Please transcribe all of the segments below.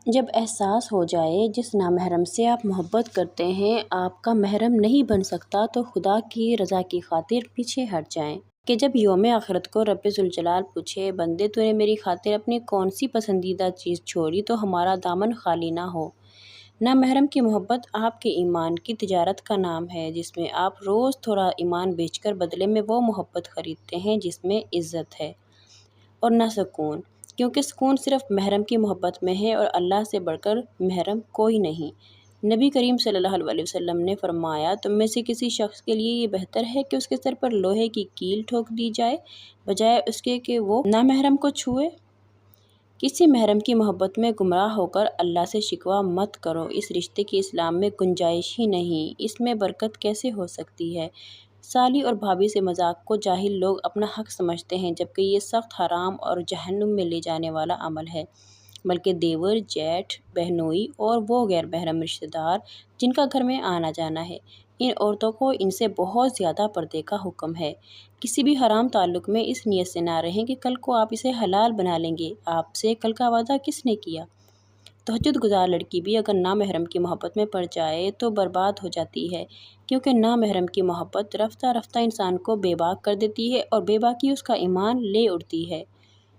جب احساس ہو جائے جس نامحرم سے آپ محبت کرتے ہیں آپ کا محرم نہیں بن سکتا تو خدا کی رضا کی خاطر پیچھے ہٹ جائیں کہ جب یوم آخرت کو رب ذوالجلال پوچھے بندے تو نے میری خاطر اپنی کون سی پسندیدہ چیز چھوڑی تو ہمارا دامن خالی نہ ہو۔ نامحرم کی محبت آپ کے ایمان کی تجارت کا نام ہے جس میں آپ روز تھوڑا ایمان بیچ کر بدلے میں وہ محبت خریدتے ہیں جس میں عزت ہے اور نہ سکون، کیونکہ سکون صرف محرم کی محبت میں ہے اور اللہ سے بڑھ کر محرم کوئی نہیں۔ نبی کریم صلی اللہ علیہ وسلم نے فرمایا تم میں سے کسی شخص کے لیے یہ بہتر ہے کہ اس کے سر پر لوہے کی کیل ٹھوک دی جائے بجائے اس کے کہ وہ نامحرم کو چھوئے۔ کسی محرم کی محبت میں گمراہ ہو کر اللہ سے شکوہ مت کرو، اس رشتے کی اسلام میں گنجائش ہی نہیں، اس میں برکت کیسے ہو سکتی ہے۔ سالی اور بھابھی سے مذاق کو جاہل لوگ اپنا حق سمجھتے ہیں جبکہ یہ سخت حرام اور جہنم میں لے جانے والا عمل ہے، بلکہ دیور، جیٹھ، بہنوئی اور وہ غیر محرم رشتہ دار جن کا گھر میں آنا جانا ہے، ان عورتوں کو ان سے بہت زیادہ پردے کا حکم ہے۔ کسی بھی حرام تعلق میں اس نیت سے نہ رہیں کہ کل کو آپ اسے حلال بنا لیں گے، آپ سے کل کا وعدہ کس نے کیا؟ تہجد گزار لڑکی بھی اگر نامحرم کی محبت میں پڑ جائے تو برباد ہو جاتی ہے، کیونکہ نامحرم کی محبت رفتہ رفتہ انسان کو بے باک کر دیتی ہے اور بے باکی اس کا ایمان لے اڑتی ہے۔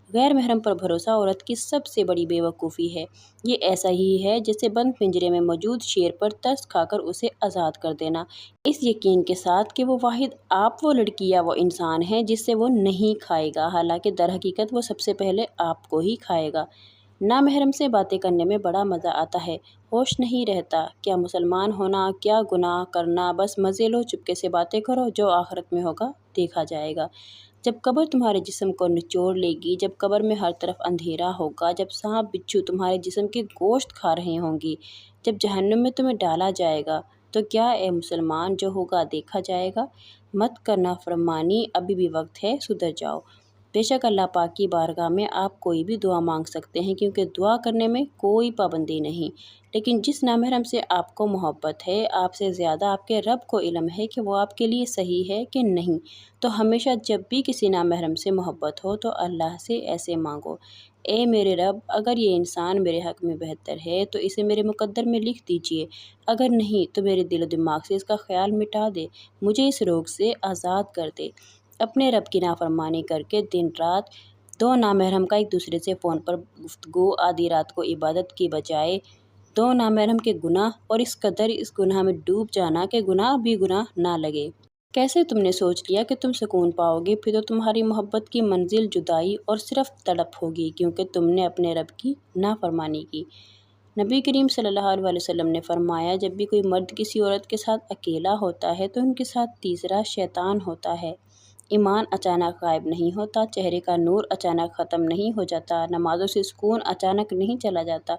غیر محرم پر بھروسہ عورت کی سب سے بڑی بے وقوفی ہے۔ یہ ایسا ہی ہے جیسے بند پنجرے میں موجود شیر پر ترس کھا کر اسے آزاد کر دینا، اس یقین کے ساتھ کہ وہ واحد آپ وہ لڑکی یا وہ انسان ہے جس سے وہ نہیں کھائے گا، حالانکہ در حقیقت وہ سب سے پہلے آپ کو ہی کھائے گا۔ نامحرم سے باتیں کرنے میں بڑا مزہ آتا ہے، ہوش نہیں رہتا، کیا مسلمان ہونا، کیا گناہ کرنا، بس مزے لو، چپکے سے باتیں کرو، جو آخرت میں ہوگا دیکھا جائے گا۔ جب قبر تمہارے جسم کو نچوڑ لے گی، جب قبر میں ہر طرف اندھیرا ہوگا، جب سانپ بچھو تمہارے جسم کے گوشت کھا رہے ہوں گی، جب جہنم میں تمہیں ڈالا جائے گا، تو کیا اے مسلمان جو ہوگا دیکھا جائے گا۔ مت کرنا فرمانی، ابھی بھی وقت ہے، سدھر جاؤ۔ بے شک اللہ پاک کی بارگاہ میں آپ کوئی بھی دعا مانگ سکتے ہیں کیونکہ دعا کرنے میں کوئی پابندی نہیں، لیکن جس نامحرم سے آپ کو محبت ہے، آپ سے زیادہ آپ کے رب کو علم ہے کہ وہ آپ کے لیے صحیح ہے کہ نہیں، تو ہمیشہ جب بھی کسی نامحرم سے محبت ہو تو اللہ سے ایسے مانگو، اے میرے رب اگر یہ انسان میرے حق میں بہتر ہے تو اسے میرے مقدر میں لکھ دیجئے، اگر نہیں تو میرے دل و دماغ سے اس کا خیال مٹا دے، مجھے اس روگ سے آزاد کر دے۔ اپنے رب کی نافرمانی کر کے دن رات دو نامحرم کا ایک دوسرے سے فون پر گفتگو، آدھی رات کو عبادت کی بجائے دو نامحرم کے گناہ اور اس قدر اس گناہ میں ڈوب جانا کہ گناہ بھی گناہ نہ لگے۔ کیسے تم نے سوچ لیا کہ تم سکون پاؤ گے، پھر تو تمہاری محبت کی منزل جدائی اور صرف تڑپ ہوگی کیونکہ تم نے اپنے رب کی نافرمانی کی۔ نبی کریم صلی اللہ علیہ وسلم نے فرمایا جب بھی کوئی مرد کسی عورت کے ساتھ اکیلا ہوتا ہے تو ان کے ساتھ تیسرا شیطان ہوتا ہے۔ ایمان اچانک غائب نہیں ہوتا، چہرے کا نور اچانک ختم نہیں ہو جاتا، نمازوں سے سکون اچانک نہیں چلا جاتا،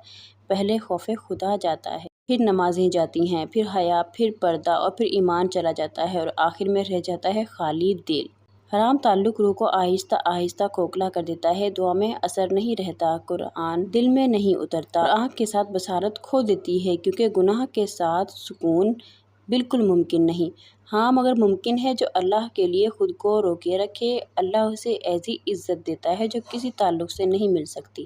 پہلے خوف خدا جاتا ہے، پھر نمازیں جاتی ہیں، پھر حیا، پھر پردہ اور پھر ایمان چلا جاتا ہے اور آخر میں رہ جاتا ہے خالی دل۔ حرام تعلق روح کو آہستہ آہستہ کھوکھلا کر دیتا ہے، دعا میں اثر نہیں رہتا، قرآن دل میں نہیں اترتا اور آنکھ کے ساتھ بصارت کھو دیتی ہے کیونکہ گناہ کے ساتھ سکون بالکل ممکن نہیں۔ ہاں مگر ممکن ہے جو اللہ کے لیے خود کو روکے رکھے، اللہ اسے ایسی عزت دیتا ہے جو کسی تعلق سے نہیں مل سکتی۔